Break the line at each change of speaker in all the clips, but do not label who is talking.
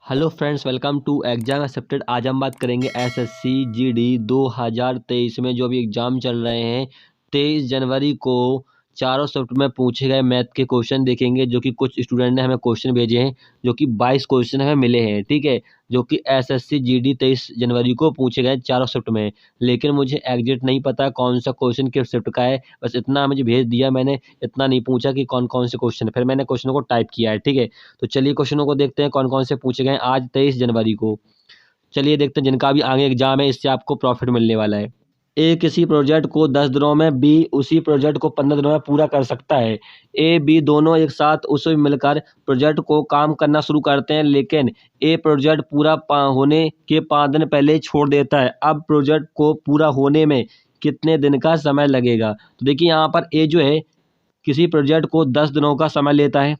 Hello friends, welcome to exam accepted. आज हम बात करेंगे एसएससी जीडी 2023 में जो भी एग्ज़ाम चल रहे हैं। 23 जनवरी को चारों शिफ्ट में पूछे गए मैथ के क्वेश्चन देखेंगे, जो कि कुछ स्टूडेंट ने हमें क्वेश्चन भेजे हैं, जो कि 22 क्वेश्चन हमें मिले हैं। ठीक है, जो कि एसएससी जीडी 23 जनवरी को पूछे गए चारों शिफ्ट में। लेकिन मुझे एग्जैक्ट नहीं पता कौन सा क्वेश्चन किस शिफ्ट का है, बस इतना मुझे भेज दिया। मैंने इतना नहीं पूछा कि कौन कौन से क्वेश्चन है, फिर मैंने क्वेश्चनों को टाइप किया है। ठीक है, तो चलिए क्वेश्चनों को देखते हैं कौन कौन से पूछे गए हैं आज 23 जनवरी को। चलिए देखते हैं जिनका भी आगे एग्जाम है, इससे आपको प्रॉफिट मिलने वाला है। ए किसी प्रोजेक्ट को 10 दिनों में, बी उसी प्रोजेक्ट को 15 दिनों में पूरा कर सकता है। ए बी दोनों एक साथ उसे मिलकर प्रोजेक्ट को काम करना शुरू करते हैं, लेकिन ए प्रोजेक्ट पूरा होने के 5 दिन पहले ही छोड़ देता है। अब प्रोजेक्ट को पूरा होने में कितने दिन का समय लगेगा? तो देखिए यहाँ पर ए जो है किसी प्रोजेक्ट को 10 दिनों का समय लेता है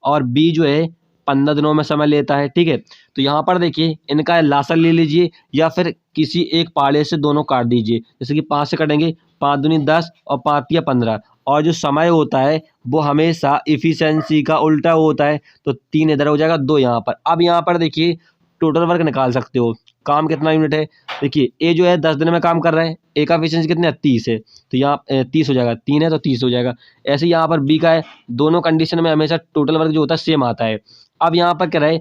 और बी जो है 15 दिनों में समय लेता है। ठीक है, तो यहाँ पर देखिए इनका लासर ले लीजिए या फिर किसी एक पाड़े से दोनों काट दीजिए। जैसे कि 5 से कटेंगे, 5 दूनी 10 और 5 या 15। और जो समय होता है वो हमेशा इफिशियंसी का उल्टा होता है, तो 3 इधर हो जाएगा, 2 यहाँ पर। अब यहाँ पर देखिए टोटल वर्क निकाल सकते हो, काम कितना यूनिट है। देखिए ए जो है 10 दिन में काम कर रहा है, ए का एफिशिएंसी कितना है 30 है, तो यहाँ 30 हो जाएगा, 3 है तो 30 हो जाएगा। ऐसे ही यहाँ पर बी का है, दोनों कंडीशन में हमेशा टोटल वर्क जो होता है सेम आता है। अब यहाँ पर क्या रहे,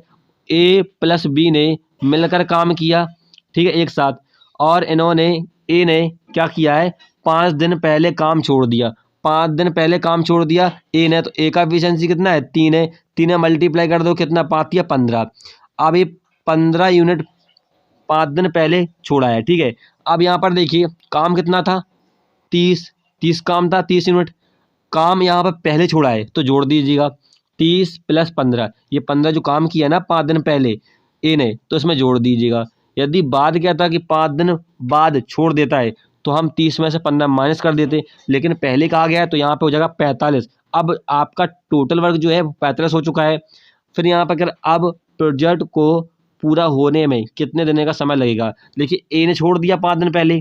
ए प्लस बी ने मिलकर काम किया, ठीक है, एक साथ, और इन्होंने ए ने क्या किया है, 5 दिन पहले काम छोड़ दिया। 5 दिन पहले काम छोड़ दिया ए ने, तो ए का एफिशिएंसी कितना है 3 है, 3 में मल्टीप्लाई कर दो कितना, 5 या 15। अब ये 15 यूनिट 5 दिन पहले छोड़ा है। ठीक है, अब यहाँ पर देखिए काम कितना था, 30 काम था, 30 यूनिट काम यहाँ पर पहले छोड़ा है, तो जोड़ दीजिएगा 30 प्लस 15। ये 15 जो काम किया ना 5 दिन पहले ए ने, तो इसमें जोड़ दीजिएगा। यदि बाद क्या था कि 5 दिन बाद छोड़ देता है, तो हम 30 में से 15 माइनस कर देते, लेकिन पहले कहा गया है तो यहाँ पे हो जाएगा 45। अब आपका टोटल वर्क जो है 45 हो चुका है। फिर यहाँ पर अगर अब प्रोजेक्ट को पूरा होने में कितने दिन का समय लगेगा, देखिए ए ने छोड़ दिया 5 दिन पहले।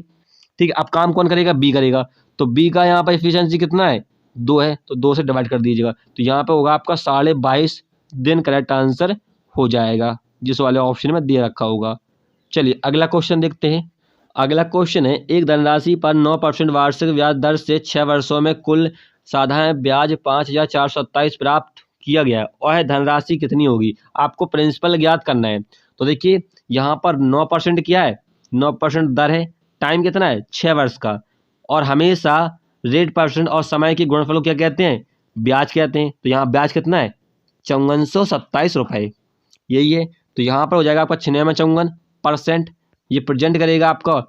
ठीक है, अब काम कौन करेगा, बी करेगा, तो बी का यहाँ पर एफिशिएंसी कितना है 2 है, तो 2 से डिवाइड कर दीजिएगा, तो यहाँ पे होगा आपका 22.5 दिन करेक्ट आंसर हो जाएगा, जिस वाले ऑप्शन में दे रखा होगा। चलिए अगला क्वेश्चन देखते हैं। अगला क्वेश्चन है, एक धनराशि पर 9% वार्षिक ब्याज दर से 6 वर्षों में कुल साधारण ब्याज 5,427 प्राप्त किया गया, वह धनराशि कितनी होगी? आपको प्रिंसिपल ज्ञात करना है। तो देखिए यहाँ पर 9% क्या है, 9% दर है, टाइम कितना है 6 वर्ष का, और हमेशा रेट परसेंट और समय के गुणनफल को क्या कहते हैं, ब्याज कहते हैं। तो यहाँ ब्याज कितना है 5427 रुपये, यही है। तो यहाँ पर हो जाएगा आपका 6 में 54%, ये प्रेजेंट करेगा आपका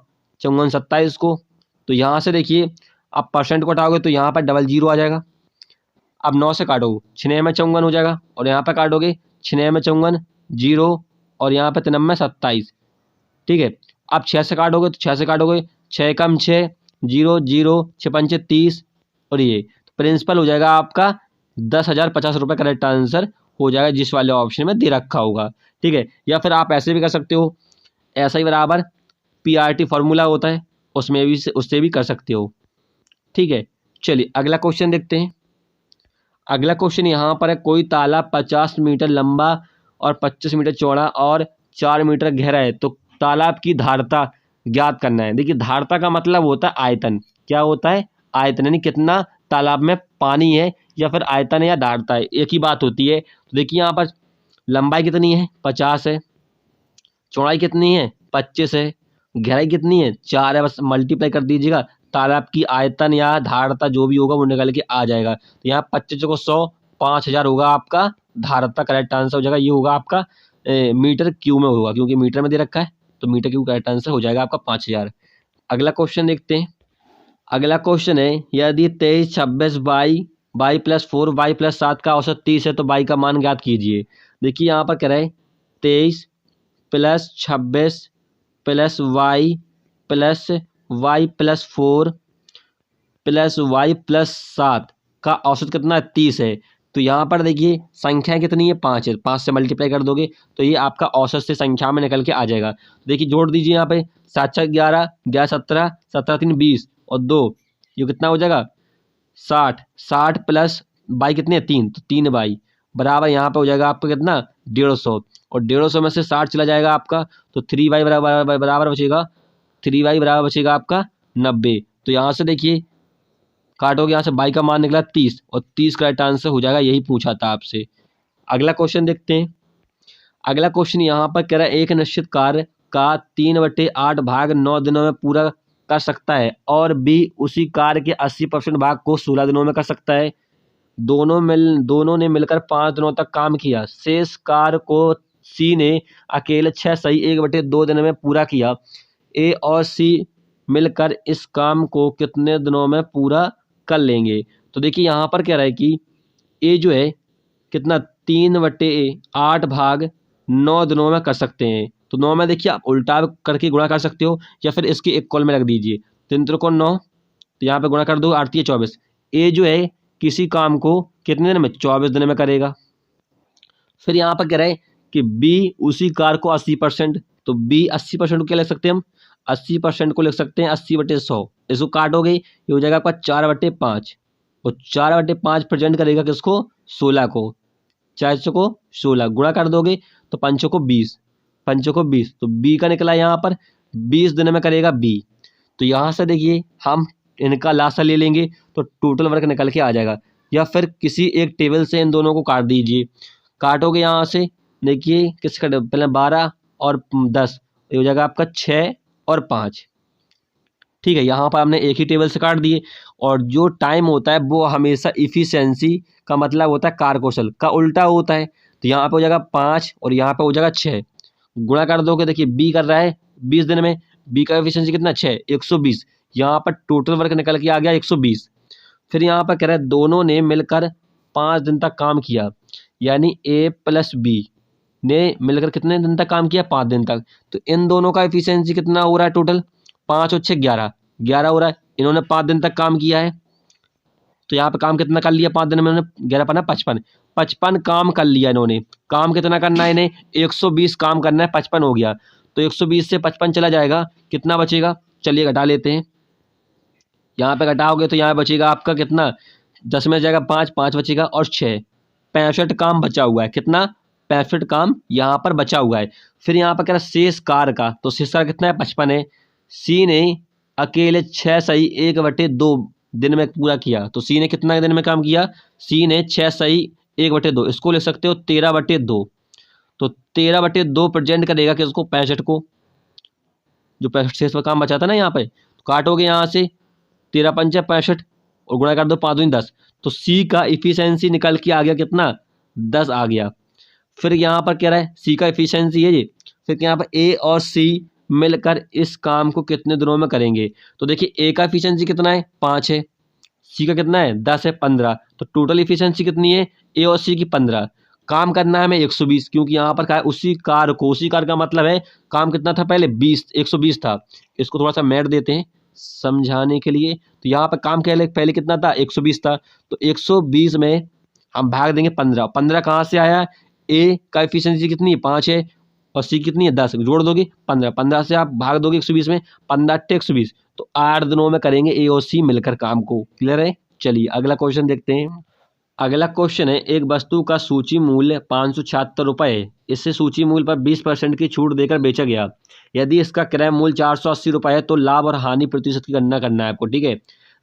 5427 को। तो यहाँ से देखिए आप परसेंट को हटाओगे तो यहाँ पर 00 आ जाएगा। अब 9 से काटोगे 6 में 54 हो जाएगा, और यहाँ पर काटोगे 6 में 54 0, और यहाँ पर 93 में 27। ठीक है, अब 6 से काटोगे तो 6 से काटोगे, 6 कम 6 0 0 6 पंचे 30, और ये प्रिंसिपल हो जाएगा आपका 10,050 रुपये करेक्ट आंसर हो जाएगा, जिस वाले ऑप्शन में दे रखा होगा। ठीक है, या फिर आप ऐसे भी कर सकते हो, ऐसा ही बराबर PRT फार्मूला होता है, उसमें भी उससे भी कर सकते हो। ठीक है, चलिए अगला क्वेश्चन देखते हैं। अगला क्वेश्चन यहाँ पर है, कोई तालाब 50 मीटर लंबा और 25 मीटर चौड़ा और 4 मीटर गहरा है, तो तालाब की धारता ज्ञात करना है। देखिए धारता का मतलब होता है आयतन, क्या होता है आयतन, यानी कितना तालाब में पानी है, या फिर आयतन है या धारता है, एक ही बात होती है। तो देखिए यहाँ पर लंबाई कितनी है 50 है, चौड़ाई कितनी है 25 है, गहराई कितनी है 4 है, बस मल्टीप्लाई कर दीजिएगा, तालाब की आयतन या धारता जो भी होगा वो निकल के आ जाएगा। तो यहाँ 25 को 100, 5000 होगा आपका धारता, करेक्ट आंसर हो जाएगा। ये होगा आपका मीटर क्यू में होगा, क्योंकि मीटर में दे रखा है, तो मीटर क्यू करेक्ट आंसर हो जाएगा आपका 5000। अगला क्वेश्चन देखते हैं। अगला क्वेश्चन है, यदि 23 26 बाई प्लस 4 बाई प्लस 7 का औसत 30 है, तो बाई का मान ज्ञात कीजिए। देखिए यहाँ पर कह रहे हैं 23 plus 26 plus Y plus 4 plus Y plus 7 का औसत कितना है 30 है। तो यहाँ पर देखिए संख्या कितनी है 5 है, 5 से मल्टीप्लाई कर दोगे तो ये आपका औसत से संख्या में निकल के आ जाएगा। देखिए जोड़ दीजिए यहाँ पे 7 6 11 11 17 17 3 20 और 2, ये कितना हो जाएगा 60। 60 प्लस बाई कितनी है 3, तो 3 बाई बराबर यहाँ पे हो जाएगा आपका कितना 150। और 150 में से 60 चला जाएगा आपका, तो 3y बराबर बचेगा 3y बराबर बचेगा आपका 90। तो यहाँ से देखिए काटोगे, यहाँ से y का मान निकला 30 और 30 का राइट आंसर हो जाएगा, यही पूछा था आपसे। अगला क्वेश्चन देखते हैं। अगला क्वेश्चन यहाँ पर कह रहा है एक निश्चित कार्य का 3/8 भाग 9 दिनों में पूरा कर सकता है और बी उसी कार्य के 80% भाग को 16 दिनों में कर सकता है। दोनों ने मिलकर 5 दिनों तक काम किया। शेष कार्य को सी ने अकेले 6 सही 1/2 दिन में पूरा किया। ए और सी मिलकर इस काम को कितने दिनों में पूरा कर लेंगे? तो देखिए यहाँ पर कह रहा है कि ए जो है कितना 3/8 भाग 9 दिनों में कर सकते हैं। तो 9 में देखिए आप उल्टा करके गुणा कर सकते हो या फिर इसके एक कॉल में रख दीजिए। 3 त्रिकोण 9, तो यहाँ पे गुणा कर दो, 8 24। ए जो है किसी काम को कितने दिन में? 24 दिन में करेगा। फिर यहाँ पर कह रहे हैं कि बी उसी कार्य को 80%, तो बी 80% को क्या लिख सकते हैं हम? 80% को लिख सकते हैं 80/100। इसको काटोगे ये हो जाएगा आपका 4/5 और 4/5 प्रेजेंट करेगा किसको? 16 को। 4 को 16 गुणा कर दोगे तो 5 को 20, 5 को 20, तो बी का निकला यहाँ पर 20 दिन में करेगा बी। तो यहाँ से देखिए हम इनका लासा ले लेंगे तो टोटल वर्क निकल के आ जाएगा, या फिर किसी एक टेबल से इन दोनों को काट दीजिए। काटोगे यहाँ से देखिए किसका पहले 12 और 10, ये हो जाएगा आपका 6 और 5। ठीक है, यहाँ पर हमने एक ही टेबल से काट दिए। और जो टाइम होता है वो हमेशा इफिशियंसी का मतलब होता है कार्यकुशल का उल्टा होता है। तो यहाँ पे हो जाएगा 5 और यहाँ पे हो जाएगा 6। गुणा कर दोगे, देखिए बी कर रहा है 20 दिन में, बी का एफिशिएंसी कितना? 6, 120। यहाँ पर टोटल वर्क निकल के आ गया 120। फिर यहाँ पर कह रहा है दोनों ने मिलकर 5 दिन तक काम किया, यानी ए प्लस बी ने मिलकर कितने दिन तक काम किया? 5 दिन तक। तो इन दोनों का एफिशिएंसी कितना हो रहा है टोटल? 5 और 6 11 हो रहा है। इन्होंने 5 दिन तक काम किया है, तो यहाँ पे काम कितना कर लिया 5 दिन में? उन्होंने 11 5 55 काम कर लिया इन्होंने। काम कितना करना है इन्हें? 120 काम करना है, 55 हो गया। तो 120 से 55 चला जाएगा, कितना बचेगा? चलिए घटा लेते हैं। यहाँ पे घटाओगे तो यहाँ बचेगा आपका कितना? 10 में जाएगा 5, 5 बचेगा और 6, 65 काम बचा हुआ है। कितना? 65 काम यहाँ पर बचा हुआ है। फिर यहाँ पर कह रहा है शेष कार्य का, तो शेष कार्य कितना है? 55 है। सी ने अकेले 6 सही 1/2 दिन में पूरा किया। तो सी ने कितना दिन में काम किया? सी ने 6 सही 1/2, इसको ले सकते हो 13/2। तो 13/2 प्रेजेंट करेगा किसको? 65 को। जो 65 शेष का काम बचा था ना यहाँ पे, तो काटोगे यहाँ से 13 पंच 65 और गुणा कर दो 5 दूनी 10। तो सी का इफिशियंसी निकल के आ गया कितना? 10 आ गया। फिर यहाँ पर क्या रहा है? सी का इफिशियंसी है ये। फिर यहाँ पर ए और सी मिलकर इस काम को कितने दिनों में करेंगे? तो देखिए ए का इफिशियंसी कितना है? 5 है। सी का कितना है? 10 है, 15। तो टोटल इफिशियंसी कितनी है? ए और सी की 15। काम करना है हमें 120, क्योंकि यहाँ पर क्या है? उसी कार का मतलब है काम कितना था पहले? 120 था। इसको थोड़ा सा मैट देते हैं समझाने के लिए। तो यहाँ पर काम पहले कितना था? 120 था। तो 120 में हम भाग देंगे 15। 15 कहाँ से आया? ए का एफिशिएंसी कितनी है? 5 है और सी कितनी है? 10। जोड़ दोगे 15, 15 से आप भाग दोगे 120 में, 15 120। तो 8 दिनों में करेंगे ए और सी मिलकर काम को। क्लियर है? चलिए अगला क्वेश्चन देखते हैं। अगला क्वेश्चन है एक वस्तु का सूची मूल्य 576 रुपये है। इससे सूची मूल्य पर 20% की छूट देकर बेचा गया। यदि इसका क्रय मूल्य 480 रुपये है तो लाभ और हानि प्रतिशत की गणना करना है आपको। ठीक है,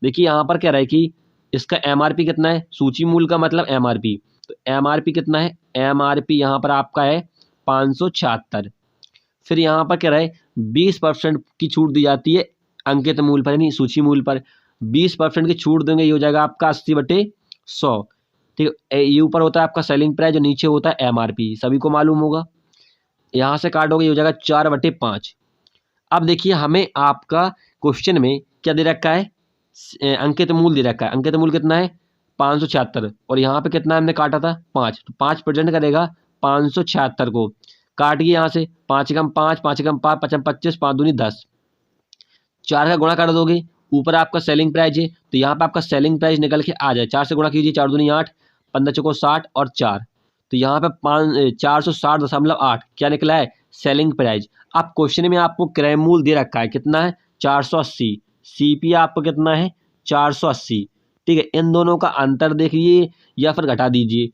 देखिए यहाँ पर कह रहा है कि इसका MRP कितना है? सूची मूल्य का मतलब MRP। तो MRP कितना है? MRP यहाँ पर आपका है 576। फिर यहाँ पर कह रहा है 20% की छूट दी जाती है अंकित मूल्य पर, यानी सूची मूल्य पर 20% की छूट देंगे, ये हो जाएगा आपका 80/100। ठीक है, ये ऊपर होता है आपका सेलिंग प्राइस, जो नीचे होता है MRP, सभी को मालूम होगा। यहाँ से काटोगे ये हो जाएगा 4/5। अब देखिए हमें आपका क्वेश्चन में क्या दे रखा है? अंकित मूल्य दे रखा है। अंकित मूल्य कितना है? 576। और यहाँ पे कितना हमने काटा था? 5। तो 5 प्रेजेंट करेगा 576 को। काटिए यहाँ से 5 कम 5, 5 कम 5, 5 25, 5 दूनी 10। 4 का गुणा कर दोगे, ऊपर आपका सेलिंग प्राइस है तो यहाँ पे आपका सेलिंग प्राइस निकल के आ जाए। 4 से गुणा कीजिए, 4 दूनी 8, 15 चौको 60 और 4, तो यहाँ पे 460.8 क्या निकला है? Selling price. अब क्वेश्चन में आपको क्रय मूल्य दे रखा है कितना है? 480। CP आपको कितना है? 480। ठीक है, इन दोनों का अंतर देखिए या फिर घटा दीजिए।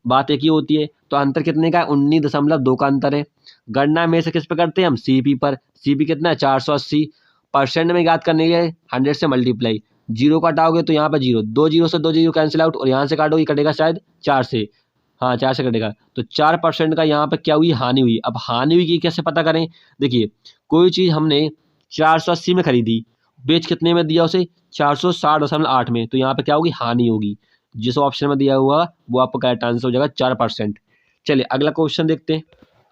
बात एक ही होती है। तो अंतर कितने का है? 19.2 का अंतर है। गणना में से किस पे करते हैं हम? सीपी पर। सीपी कितना है? 480। परसेंट में याद करने के लिए 100 से मल्टीप्लाई। जीरो को हटाओगे तो यहाँ पर जीरो, दो जीरो से दो जीरो कैंसिल आउट, और यहाँ से काटोगे कटेगा शायद 4 से। हाँ 4 से कटेगा, तो 4% का यहाँ पर क्या हुई? हानि हुई। अब हानि हुई कि कैसे पता करें? देखिए, कोई चीज़ हमने 480 में खरीदी, बेच कितने में दिया उसे? 460.8 में, तो यहाँ पे क्या होगी? हानि होगी। जिस ऑप्शन में दिया हुआ वो आपका करेक्ट आंसर हो जाएगा 4%। चलिए अगला क्वेश्चन देखते हैं।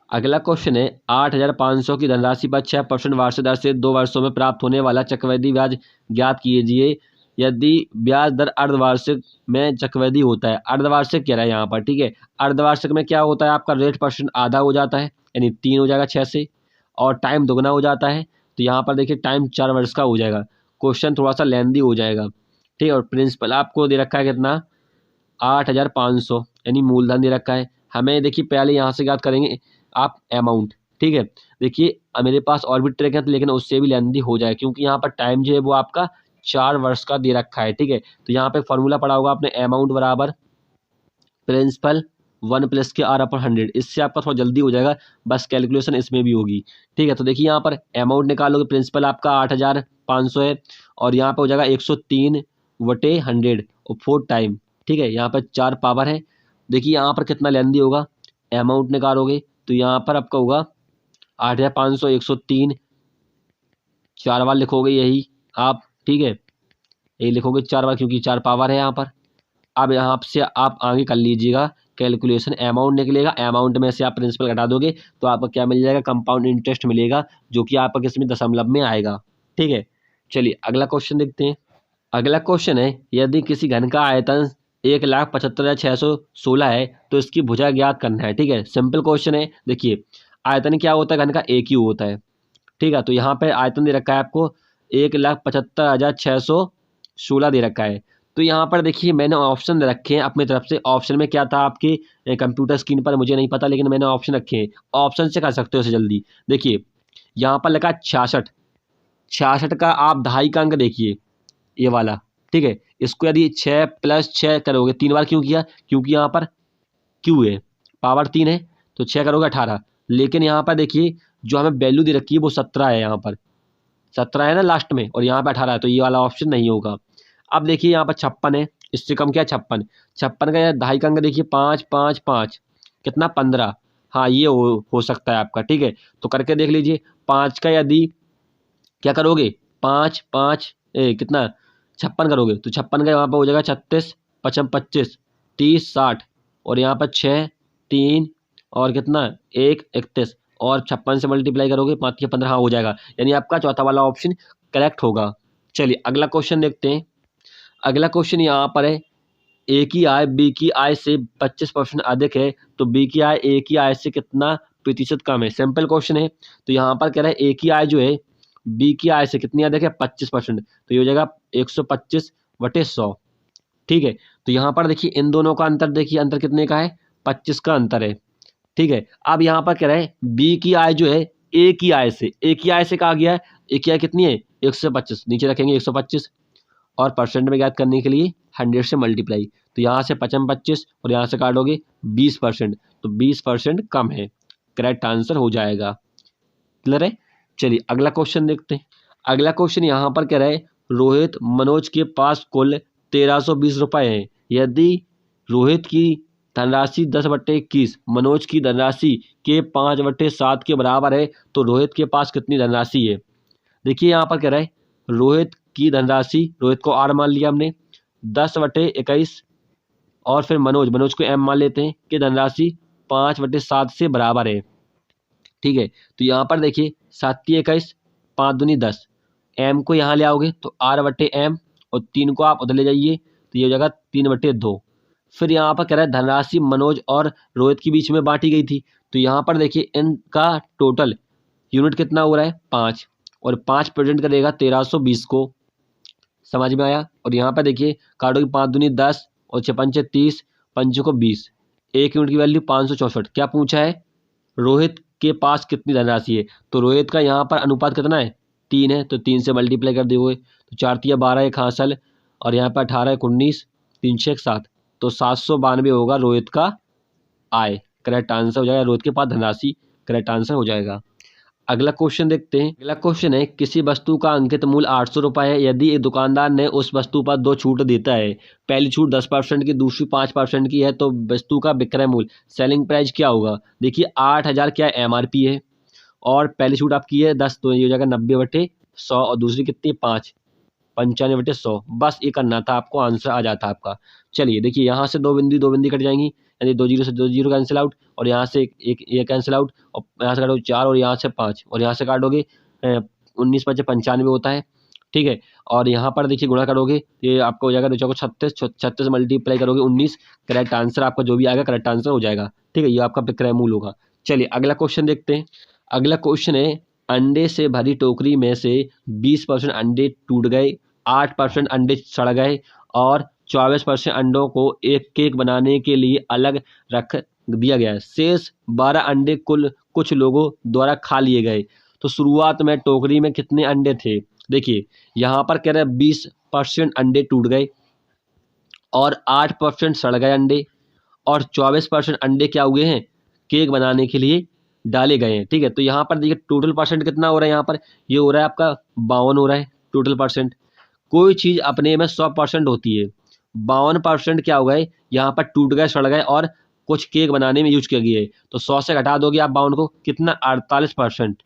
अगला क्वेश्चन है 8,500 की धनराशि पर 6% वार्षिक दर से 2 वर्षों में प्राप्त होने वाला चक्रवृद्धि ब्याज ज्ञात कीजिए यदि ब्याज दर अर्धवार्षिक में चक्रवृद्धि होता है। अर्धवार्षिक कह रहा है यहाँ पर, ठीक है। अर्धवार्षिक में क्या होता है? आपका रेट परसेंट आधा हो जाता है, यानी 3 हो जाएगा 6 से, और टाइम दुगना हो जाता है। तो यहाँ पर देखिए टाइम 4 वर्ष का हो जाएगा। क्वेश्चन थोड़ा सा लेंदी हो जाएगा, ठीक है। और प्रिंसिपल आपको दे रखा है कितना? 8,500, यानी मूलधन दे रखा है हमें। देखिए पहले यहाँ से याद करेंगे आप अमाउंट, ठीक है। देखिए मेरे पास और भी ट्रिक है, लेकिन उससे भी लेंदी हो जाए, क्योंकि यहाँ पर टाइम जो है वो आपका 4 वर्ष का दे रखा है, ठीक है। तो यहाँ पे फॉर्मूला पढ़ा होगा आपने, अमाउंट बराबर प्रिंसिपल 1 प्लस के आर अपन 100। इससे आपका थोड़ा जल्दी हो जाएगा, बस कैलकुलेशन इसमें भी होगी, ठीक है। तो देखिए यहाँ पर अमाउंट निकालोगे, प्रिंसिपल आपका 8,500 है, और यहाँ पे हो जाएगा 103/100 और 4 टाइम, ठीक है। यहाँ पर 4 पावर है। देखिए यहाँ पर कितना लेंदी होगा, अमाउंट निकालोगे तो यहाँ पर आपका होगा 8,500, 103, 4 बार लिखोगे यही आप, ठीक है। यही लिखोगे 4 बार, क्योंकि 4 पावर है यहाँ पर। अब यहाँ से आप आगे कर लीजिएगा कैलकुलेशन, अमाउंट निकलेगा, अमाउंट में से आप प्रिंसिपल घटा दोगे तो आपको क्या मिल जाएगा? कंपाउंड इंटरेस्ट मिलेगा, जो कि आपका किसमें? दशमलव में आएगा, ठीक है। चलिए अगला क्वेश्चन देखते हैं। अगला क्वेश्चन है यदि किसी घन का आयतन 1,75,616 है तो इसकी भुजा ज्ञात करना है, ठीक है। सिंपल क्वेश्चन है। देखिए आयतन क्या होता है? घन का एक ही होता है, ठीक है। तो यहाँ पे आयतन दे रखा है आपको 1,75,616 दे रखा है। तो यहाँ पर देखिए मैंने ऑप्शन दे रखे हैं अपनी तरफ से। ऑप्शन में क्या था आपके कंप्यूटर स्क्रीन पर, मुझे नहीं पता, लेकिन मैंने ऑप्शन रखे हैं। ऑप्शन से कर सकते हो इसे जल्दी। देखिए यहाँ पर लिखा 66, 66 का आप दहाई का अंक देखिए, ये वाला, ठीक है। इसको यदि 6 + 6 करोगे, 3 बार क्यों किया? क्योंकि यहाँ पर क्यू है, पावर 3 है, तो 6 करोगे 18। लेकिन यहाँ पर देखिए जो हमें वैल्यू दे रखी है वो 17 है, यहाँ पर 17 है ना लास्ट में, और यहाँ पे 18 है, तो ये वाला ऑप्शन नहीं होगा। अब देखिए यहाँ पर 56 है, इससे कम क्या है? 56। 56 का यार दहाई का अंक देखिए 5 5 5 कितना? 15। हाँ ये हो सकता है आपका, ठीक है। तो करके देख लीजिए। 5 का यदि क्या करोगे? 5 5 कितना? 56 करोगे तो 56 का यहाँ पर हो जाएगा 36 55 25 30 60, और यहाँ पर 6 3 और कितना? 1 31, और 56 से मल्टीप्लाई करोगे 5 के 15, हाँ हो जाएगा। यानी आपका चौथा वाला ऑप्शन करेक्ट होगा। चलिए अगला क्वेश्चन देखते हैं। अगला क्वेश्चन यहाँ पर है ए की आय बी की आय से 25% अधिक है तो बी की आय ए की आय से कितना प्रतिशत कम है? सिंपल क्वेश्चन है। तो यहाँ पर कह रहा है ए की आय जो है बी की आय से कितनी अधिक है? 25%। तो ये हो जाएगा 125/100, ठीक है। तो यहाँ पर देखिए इन दोनों का अंतर, देखिए अंतर कितने का है? 25 का अंतर है, ठीक है। अब यहाँ पर कह रहे हैं बी की आय जो है ए की आय से, ए की आय से कहा गया है, ए की आय कितनी है? 125, नीचे रखेंगे 125, और परसेंट में ज्ञात करने के लिए 100 से मल्टीप्लाई। तो यहाँ से 55 25 और यहाँ से काटोगे 20%, तो 20% कम है, करेक्ट आंसर हो जाएगा। क्लियर है? चलिए अगला क्वेश्चन देखते हैं। अगला क्वेश्चन यहाँ पर कह रहे हैं रोहित मनोज के पास कुल 1320 रुपये हैं। यदि रोहित की धनराशि 10/21 मनोज की धनराशि के 5/7 के बराबर है तो रोहित के पास कितनी धनराशि है? देखिए यहाँ पर कह रहा है रोहित की धनराशि, रोहित को आर मान लिया हमने, 10/21, और फिर मनोज को एम मान लेते हैं कि धनराशि 5/7 से बराबर है, ठीक है। तो यहाँ पर देखिए 7×21 5 दूनी 10, एम को यहाँ ले आओगे तो r/m, और 3 को आप उधर ले जाइए तो ये हो जाएगा 3/2। फिर यहाँ पर कह रहा है धनराशि मनोज और रोहित के बीच में बांटी गई थी, तो यहाँ पर देखिए इनका टोटल यूनिट कितना हो रहा है? 5, और 5 प्रेजेंट करेगा 1320 को, समझ में आया? और यहाँ पर देखिए काटोगे 5 दूनी 10 और 6 पंचे 30, पंचों को 20, एक यूनिट की वैल्यू 564। क्या पूछा है? रोहित के पास कितनी धनराशि है? तो रोहित का यहाँ पर अनुपात कितना है? 3 है, तो 3 से मल्टीप्लाई कर दोगे तो 4 × 12 एक हासिल, और यहाँ पर 18 × 19 3 × 7, तो 792 होगा रोहित का आय करेक्ट आंसर हो जाएगा। रोहित के पास धनराशि करेक्ट आंसर हो जाएगा। अगला क्वेश्चन देखते हैं। अगला क्वेश्चन है, किसी वस्तु का अंकित मूल्य 800 रुपये है। यदि एक दुकानदार ने उस वस्तु पर 2 छूट देता है, पहली छूट 10% की, दूसरी 5% की है, तो वस्तु का विक्रय मूल्य सेलिंग प्राइस क्या होगा? देखिए 8000 क्या है, MRP है, और पहली छूट आपकी है 10, तो ये हो जाएगा 90/100, और दूसरी कितनी 5, 95/100। बस ये करना था आपको, आंसर आ जाता आपका। चलिए देखिए, यहाँ से दो बिंदी कट जाएंगी, यानी 2 जीरो से 2 जीरो कैंसिल आउट, और यहाँ से एक ये कैंसिल आउट, और यहाँ से काटोगे 4, और यहाँ से 5, और यहाँ से काटोगे 19 5 95 होता है, ठीक है। और यहाँ पर देखिए गुणा करोगे, ये आपको हो जाएगा 2 चौको 36, 36 मल्टीप्लाई करोगे 19, करेक्ट आंसर आपका जो भी आएगा करेक्ट आंसर हो जाएगा, ठीक है। ये आपका विक्रय मूल्य होगा। चलिए अगला क्वेश्चन देखते हैं। अगला क्वेश्चन है, अंडे से भरी टोकरी में से 20% अंडे टूट गए, 8% अंडे सड़ गए, और 24% अंडों को एक केक बनाने के लिए अलग रख दिया गया है। शेष 12 अंडे कुछ लोगों द्वारा खा लिए गए। तो शुरुआत में टोकरी में कितने अंडे थे? देखिए यहाँ पर कह रहे हैं 20% अंडे टूट गए, और 8% सड़ गए अंडे, और 24% अंडे क्या हुए हैं, केक बनाने के लिए डाले गए हैं, ठीक है। तो यहाँ पर देखिए टोटल परसेंट कितना हो रहा है, यहाँ पर ये हो रहा है आपका 52 हो रहा है टोटल परसेंट। कोई चीज़ अपने में 100% होती है, 52% क्या हो गए, यहाँ पर टूट गए, सड़ गए, और कुछ केक बनाने में यूज किए गए। तो 100 से घटा दोगे आप 52 को, कितना 48%,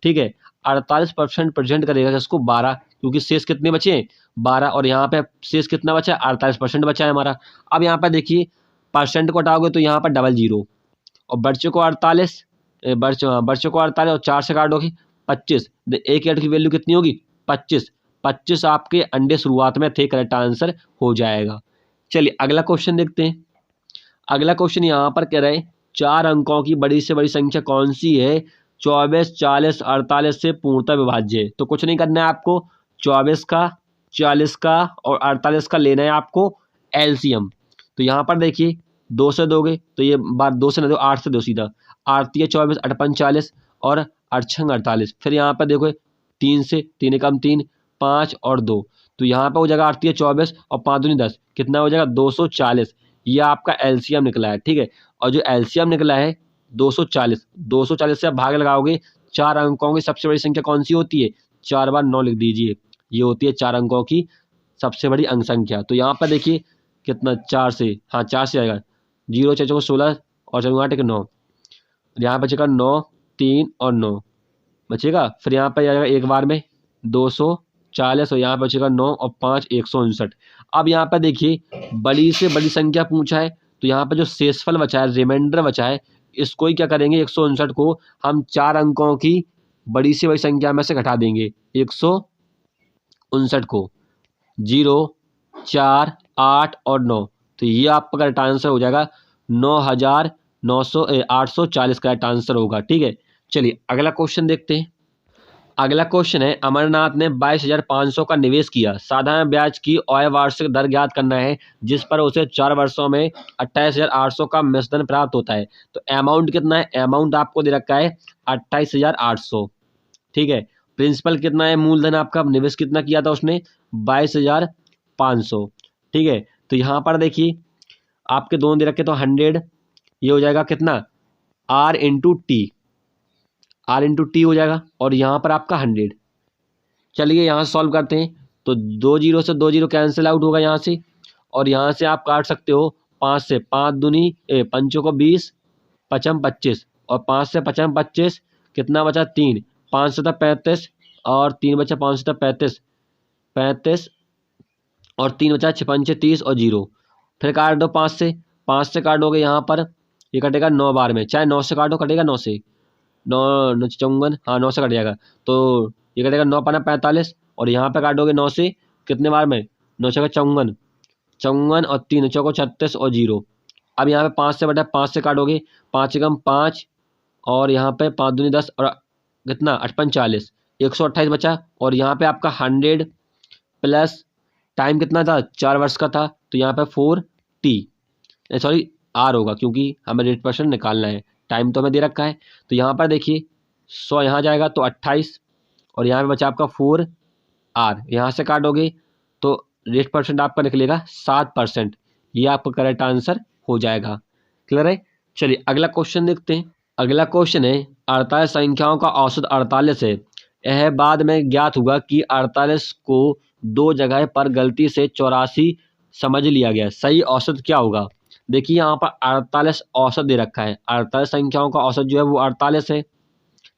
ठीक है। 48% प्रेजेंट करेगा जिसको 12, क्योंकि शेष कितने बचे हैं 12, और यहाँ पे शेष कितना बचा है 48% बचा है हमारा। अब यहाँ पर देखिए परसेंट को हटाओगे तो यहाँ पर डबल जीरो, और बच्चों को 48, बच्चों को 48, और 4 से काटोगे 25, एक एड की वैल्यू कितनी होगी 25, 25 आपके अंडे शुरुआत में थे, करेक्ट आंसर हो जाएगा। चलिए अगला क्वेश्चन देखते हैं। अगला क्वेश्चन यहाँ पर कह रहे हैं, 4 अंकों की बड़ी से बड़ी संख्या कौन सी है? 24, 40, 48 से पूर्णतः विभाज्य है। तो कुछ नहीं करना है आपको, 24 का, 40 का और 48 का लेना है आपको एलसीएम। तो यहाँ पर देखिए 2 से दोगे तो ये बात 2 से न दो, 8 से दो सीधा, 8 या 24, 8 5 40, और 8 6 48। फिर यहाँ पर देखो 3 से, 3 कम 3, 5 और 2, तो यहाँ पर हो जाएगा 8 या 24 और 5 दूनी 10, कितना हो जाएगा 240। ये आपका एलसीएम निकला है, ठीक है। और जो एलसीएम निकला है 240, 240 से आप भाग लगाओगे, 4 अंकों की सबसे बड़ी संख्या कौन सी होती है? 4 बार 9 लिख दीजिए, ये होती है 4 अंकों की सबसे बड़ी अंक संख्या। तो यहाँ पर देखिए कितना 4 से, हाँ 4 से आएगा, 0 6 16 और 4 8 9, यहाँ पर बचेगा 9, 3 और 9 बचेगा। फिर यहाँ पर आएगा एक बार में 240, और यहाँ पर बचेगा 9 और 5 159। अब यहाँ पर देखिए बड़ी से बड़ी संख्या पूछा है, तो यहाँ पर जो शेषफल बचा है, रिमाइंडर बचा है, इसको ही क्या करेंगे 159 को हम 4 अंकों की बड़ी से बड़ी संख्या में से घटा देंगे, 159 को 0 4 8 और 9, तो ये आपका करेक्ट आंसर हो जाएगा 840 करेक्ट आंसर होगा, ठीक है। चलिए अगला क्वेश्चन देखते हैं। अगला क्वेश्चन है, अमरनाथ ने 22,500 का निवेश किया। साधारण ब्याज की वार्षिक दर ज्ञात करना है, जिस पर उसे 4 वर्षों में 28,800 का मिश्रण प्राप्त होता है। तो अमाउंट कितना है? अमाउंट आपको दे रखा है 28,800, ठीक है। प्रिंसिपल कितना है? मूलधन आपका निवेश कितना किया था उसने? 22,500, ठीक है। तो यहाँ पर देखिए आपके दोनों दे रखे, तो 100, ये हो जाएगा कितना R इंटू टी हो जाएगा, और यहाँ पर आपका 100। चलिए यहाँ सॉल्व करते हैं। तो 2 जीरो से 2 जीरो कैंसिल आउट होगा यहाँ से, और यहाँ से आप काट सकते हो 5 से, 5 दूनी 5 को 20, 5 25, और 5 से 5 25, कितना बचा 3, 5 से 35, और 3 बचा 5 से 35, 35 और 3 बचा 56 30 और 0। फिर काट दो 5 से काटोगे यहाँ पर, ये कटेगा 9 बार में, चाहे 9 से काटो कटेगा 9 से, 9 54, हाँ 9 से कट जाएगा, तो ये कटेगा 9 5 45, और यहाँ पे काटोगे 9 से, कितने बार में 9 6 54, 54 और 3 चौको 36 और 0। अब यहाँ पे 5 से बटा 5 से काटोगे, 5 कम 5, और यहाँ पे 5 दूनी 10, और कितना 8 5 40, 128 बचा। और यहाँ पे आपका 100 प्लस टाइम कितना था? 4 वर्ष का था, तो यहाँ पे 4T, सॉरी R होगा, क्योंकि हमें रेट परसेंट निकालना है, टाइम तो हमें दे रखा है। तो यहाँ पर देखिए 100 यहाँ जाएगा तो 28, और यहाँ पे बचा आपका 4R, यहाँ से काटोगे तो रेट परसेंट आपका निकलेगा 7%। ये आपका करेक्ट आंसर हो जाएगा। क्लियर है? चलिए अगला क्वेश्चन देखते हैं। अगला क्वेश्चन है 48 संख्याओं का औसत 48 है। यह बाद में ज्ञात हुआ कि 48 को दो जगह पर गलती से 84 समझ लिया गया, सही औसत क्या होगा। देखिए यहाँ पर 48 औसत दे रखा है, 48 संख्याओं का औसत जो है वो 48 है,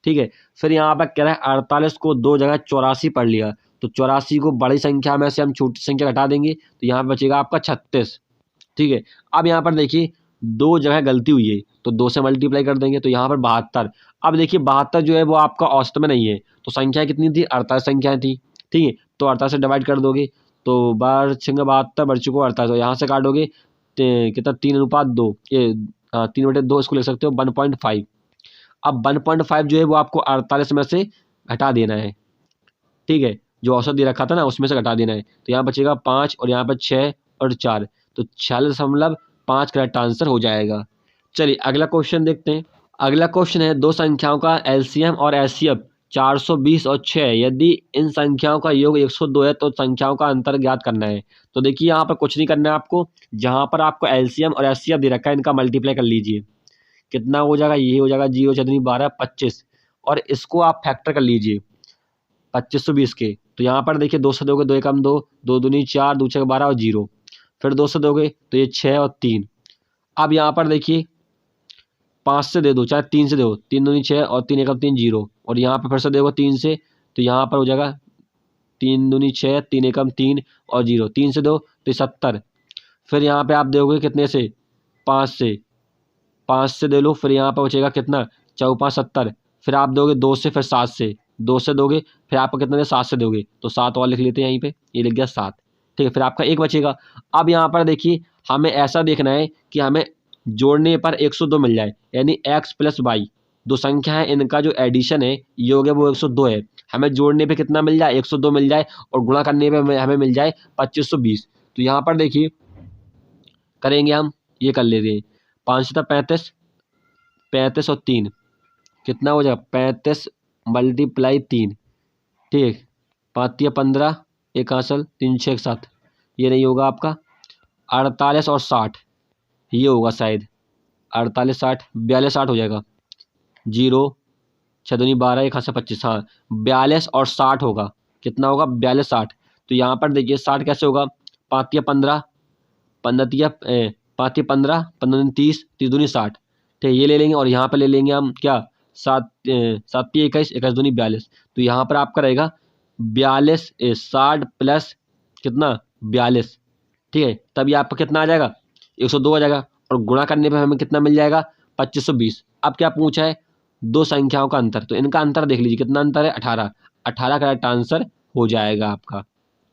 ठीक है। फिर यहाँ पर कह रहा है 48 को दो जगह 84 पढ़ लिया, तो 84 को बड़ी संख्या में से हम छोटी संख्या घटा देंगे तो यहाँ बचेगा आपका 36, ठीक है। अब यहाँ पर देखिए दो जगह गलती हुई है तो दो से मल्टीप्लाई कर देंगे तो यहाँ पर 72। अब देखिए 72 जो है वो आपका औसत में नहीं है, तो संख्या कितनी थी, 48 संख्याएं थी, ठीक है। तो 48 से डिवाइड कर दोगे तो 12×72 बढ़ चुको 48, तो यहाँ से काटोगे कितना 3:2, ये 3/2 इसको लिख सकते हो 1.5। अब 1.5 जो है वो आपको 48 में से घटा देना है, ठीक है। जो औसत दे रखा था ना उसमें से घटा देना है, तो यहाँ बचेगा 5 और यहाँ पर 6 और 4, तो 46.5 करेक्ट आंसर हो जाएगा। चलिए अगला क्वेश्चन देखते हैं। अगला क्वेश्चन है दो संख्याओं का एलसीएम और एचसीएफ 420 और 6 है। यदि इन संख्याओं का योग 102 है तो संख्याओं का अंतर ज्ञात करना है। तो देखिए यहाँ पर कुछ नहीं करना है आपको, जहाँ पर आपको एलसीएम और एचसीएफ दे रखा है इनका मल्टीप्लाई कर लीजिए, कितना हो जाएगा, ये हो जाएगा 0 चौदह 12 25, और इसको आप फैक्टर कर लीजिए 2520 के। तो यहाँ पर देखिए 2 से दोगे 2 एकम 2, 2 दूनी 4, 2 छक 12 और 0, फिर 2 से दोगे तो ये 6 और 3। अब यहाँ पर देखिए 5 से दे दो चाहे 3 से दो, 3 दूनी 6 और 3 एकम 3 0, और यहाँ पर फिर से देखो 3 से, तो यहाँ पर हो जाएगा 3 दूनी 6, 3 एकम 3 और 0, 3 से दो तो 70। फिर यहाँ पे आप दोगे कितने से, 5 से, 5 से दे लो, फिर यहाँ पर बचेगा कितना 4 5 70। फिर आप दोगे 2 से, फिर 7 से, 2 से दोगे फिर आपको कितना 7 से दोगे तो 7 और लिख लेते हैं यहीं पे, ये लिख गया 7, ठीक है। फिर आपका 1 बचेगा। अब यहाँ पर देखिए हमें ऐसा देखना है कि हमें जोड़ने पर 102 मिल जाए, यानी x + y दो संख्या है इनका जो एडिशन है योग है वो 102 है, हमें जोड़ने पे कितना मिल जाए 102 मिल जाए, और गुणा करने पे हमें मिल जाए 2520। तो यहाँ पर देखिए करेंगे हम, ये कर लेते हैं 5 से 35, 35 और 3 कितना हो जाएगा 35 × 3, ठीक, 5 × 15 एक हासिल 3 6 7, ये नहीं होगा आपका 48 और 60, ये होगा शायद 48 60 42 60 हो जाएगा, 0 6 दूनी 12 एक हासिल 25, हाँ 42 और 60 होगा, कितना होगा 42 60। तो यहाँ पर देखिए 60 कैसे होगा, 5 × 15, 5 × 15 15 30, 30 दूनी 60, ठीक है, ये ले लेंगे। और यहाँ पर ले लेंगे हम क्या 7 7 × 21 21 दूनी 42, तो यहाँ पर आपका रहेगा 42 60 प्लस कितना 42, ठीक है। तब ये आपका कितना आ जाएगा 102 आ जाएगा, और गुणा करने पे हमें कितना मिल जाएगा 2520। अब क्या पूछा है, दो संख्याओं का अंतर, तो इनका अंतर देख लीजिए कितना अंतर है 18, 18 करेक्ट आंसर हो जाएगा आपका।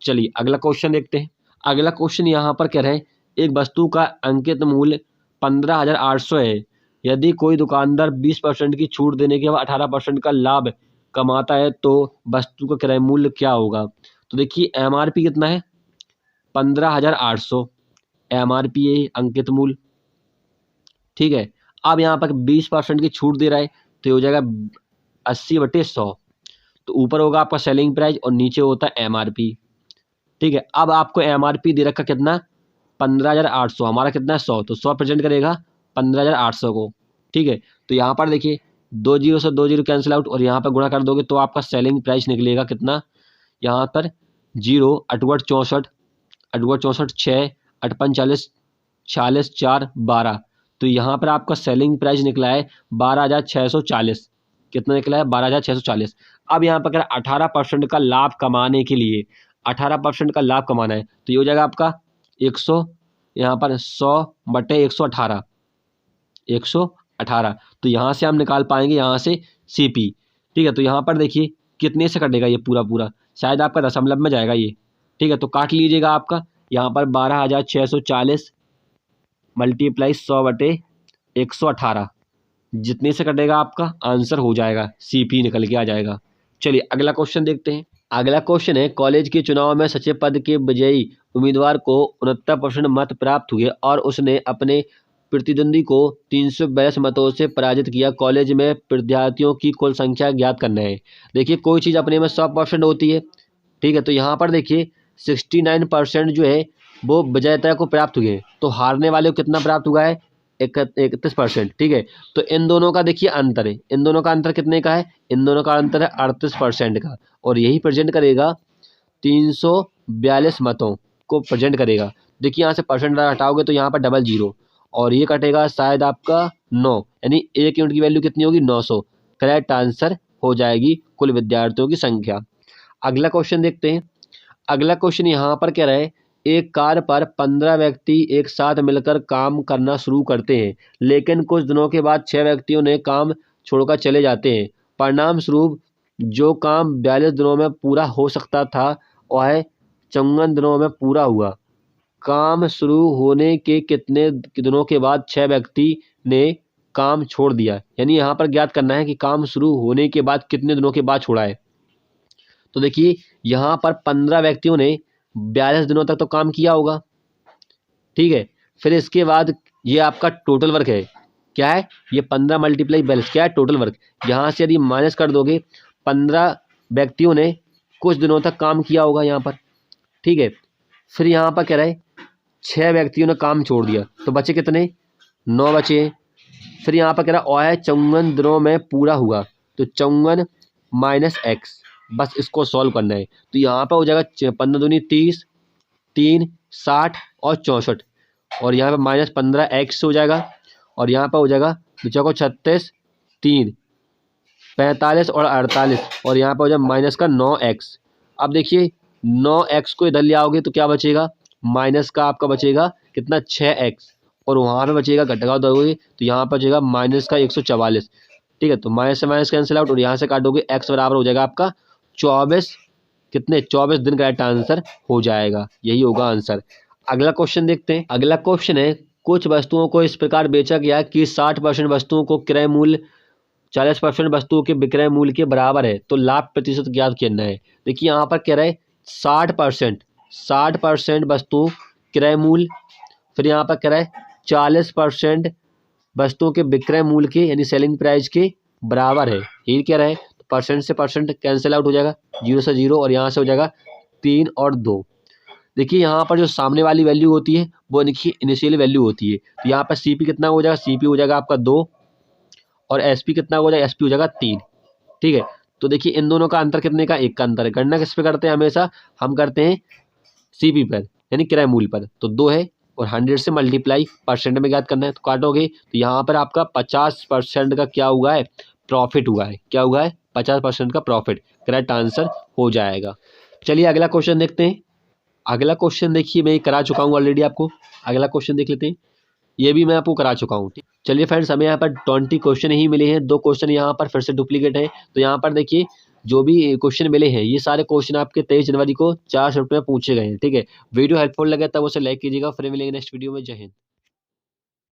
चलिए अगला क्वेश्चन देखते हैं। अगला क्वेश्चन यहाँ पर कह रहे हैं एक वस्तु का अंकित मूल्य 15,800 है। यदि कोई दुकानदार 20% की छूट देने के बाद 18% का लाभ कमाता है तो वस्तु का क्रय मूल्य क्या होगा। तो देखिए एमआरपी कितना है 15,800, एमआरपी है अंकित मूल्य, ठीक है। अब यहाँ पर 20% की छूट दे रहा है तो ये हो जाएगा 80/100, तो ऊपर होगा आपका सेलिंग प्राइस और नीचे होता है एमआरपी, ठीक है। अब आपको एमआरपी दे रखा कितना 15,800, हमारा कितना है 100, तो 100 प्रेजेंट करेगा 15,800 को, ठीक है। तो यहाँ पर देखिए 2 0 से 2 0 कैंसिल आउट, और यहाँ पर गुणा कर दोगे तो आपका सेलिंग प्राइस निकलेगा कितना, यहाँ पर 0 8 64 8 64 6 8 45 46 4 12, तो यहाँ पर आपका सेलिंग प्राइस निकला है 12,640, कितना निकला है 12,640। अब यहाँ पर 18% का लाभ कमाने के लिए 18% का लाभ कमाना है तो ये हो जाएगा आपका 100, यहाँ पर 100/118, 118, तो यहाँ से हम निकाल पाएंगे यहाँ से सीपी, ठीक है। तो यहाँ पर देखिए कितने से कटेगा ये पूरा पूरा, शायद आपका दशमलव में जाएगा ये, ठीक है। तो काट लीजिएगा आपका यहाँ पर 12,640 × 100/118, जितने से कटेगा आपका आंसर हो जाएगा, सीपी निकल के आ जाएगा। चलिए अगला क्वेश्चन देखते हैं। अगला क्वेश्चन है कॉलेज के चुनाव में सचिव पद के विजयी उम्मीदवार को 69% मत प्राप्त हुए और उसने अपने प्रतिद्वंदी को 342 मतों से पराजित किया। कॉलेज में विद्यार्थियों की कुल संख्या ज्ञात करना है। देखिए कोई चीज़ अपने में 100% होती है, ठीक है। तो यहाँ पर देखिए 69% जो है वो विजेता को प्राप्त हुए, तो हारने वाले को कितना प्राप्त हुआ है 31%। ठीक है, तो इन दोनों का देखिए अंतर है, इन दोनों का अंतर कितने का है, इन दोनों का अंतर है 38% का, और यही प्रेजेंट करेगा 342 मतों को प्रेजेंट करेगा। देखिए यहाँ से परसेंट हटाओगे तो यहाँ पर डबल जीरो, और ये कटेगा शायद आपका 9, यानी एक यूनिट की वैल्यू कितनी होगी, 900। करेक्ट आंसर हो जाएगी कुल विद्यार्थियों की संख्या। अगला क्वेश्चन देखते हैं। अगला क्वेश्चन यहाँ पर क्या रहे, एक कार पर 15 व्यक्ति एक साथ मिलकर काम करना शुरू करते हैं, लेकिन कुछ दिनों के बाद 6 व्यक्तियों ने काम छोड़कर चले जाते हैं। परिणाम स्वरूप जो काम 42 दिनों में पूरा हो सकता था वह 54 दिनों में पूरा हुआ। काम शुरू होने के कितने दिनों के बाद 6 व्यक्ति ने काम छोड़ दिया, यानी यहाँ पर ज्ञात करना है कि काम शुरू होने के बाद कितने दिनों के बाद छोड़ा है। तो देखिए यहाँ पर 15 व्यक्तियों ने 42 दिनों तक तो काम किया होगा, ठीक है। फिर इसके बाद ये आपका टोटल वर्क है, क्या है, ये 15 मल्टीप्लाई 42 क्या है, टोटल वर्क। यहाँ से यदि माइनस कर दोगे, 15 व्यक्तियों ने कुछ दिनों तक काम किया होगा यहाँ पर, ठीक है। फिर यहाँ पर कह रहे 6 व्यक्तियों ने काम छोड़ दिया, तो बचे कितने, 9 बचे। फिर यहाँ पर कह रहा और है 54 दिनों में पूरा हुआ, तो 54 माइनस एक्स, बस इसको सॉल्व करना है। तो यहाँ पर हो जाएगा 15 दूनी 30, 3 60 और 64, और यहाँ पे माइनस 15 एक्स हो जाएगा, और यहाँ पर हो जाएगा बच्चों को 36, 3 45 और 48, और यहाँ पर हो जाएगा माइनस का 9 एक्स। अब देखिए 9 एक्स को इधर ले आओगे तो क्या बचेगा, माइनस का आपका बचेगा कितना, 6 एक्स, और वहाँ पे बचेगा घटाओ दोगे तो यहाँ पर बचेगा माइनस का 144। ठीक है, तो माइनस से माइनस कैंसिल आउट, और यहाँ से काटोगे एक्स बराबर हो जाएगा आपका 24, कितने 24 दिन। करेक्ट आंसर हो जाएगा, यही होगा आंसर। अगला क्वेश्चन देखते हैं। अगला क्वेश्चन है, कुछ वस्तुओं को इस प्रकार बेचा गया कि 60% वस्तुओं को क्रय मूल्य 40% वस्तुओं के विक्रय मूल्य के बराबर है, तो लाभ प्रतिशत ज्ञात करना है। देखिए यहाँ पर कह रहे हैं 60% वस्तु क्रय मूल्य, फिर यहाँ पर कह रहा है 40% वस्तुओं के विक्रय मूल्य के यानी सेलिंग प्राइस के बराबर है, यही कह रहा है। तो परसेंट से परसेंट कैंसिल आउट हो जाएगा, 0 से 0, और यहाँ से हो जाएगा 3 और 2। देखिए यहाँ पर जो सामने वाली वैल्यू होती है वो देखिए इनिशियल वैल्यू होती है, तो यहाँ पर सीपी कितना हो जाएगा, सीपी हो जाएगा आपका 2, और एसपी कितना हो जाएगा, एसपी हो जाएगा 3। ठीक है, तो देखिए इन दोनों का अंतर कितने का, 1 का अंतर है। गणना किस पे करते हैं, हमेशा हम करते हैं सीपी पर यानी क्रय मूल्य पर, तो 2 है, और 100 से मल्टीप्लाई परसेंट में ज्ञात करना है, तो काटोगे तो यहाँ पर आपका 50% का क्या हुआ है, प्रॉफिट हुआ है। क्या हुआ है, 50% का प्रॉफिट। करेक्ट आंसर हो जाएगा। चलिए अगला क्वेश्चन देखते हैं। अगला क्वेश्चन देखिए मैं करा चुका हूँ ऑलरेडी आपको, अगला क्वेश्चन देख लेते हैं, ये भी मैं आपको करा चुका हूँ। चलिए फ्रेंड्स, हमें यहाँ पर 20 क्वेश्चन ही मिले हैं, 2 क्वेश्चन यहाँ पर फिर से डुप्लीकेट है। तो यहाँ पर देखिए जो भी क्वेश्चन मिले हैं ये सारे क्वेश्चन आपके 23 जनवरी को 4 शिफ्ट में पूछे गए हैं। ठीक है, वीडियो हेल्पफुल लगे तब उसे लाइक कीजिएगा। फिर मिलेंगे नेक्स्ट वीडियो में। जय हिंद।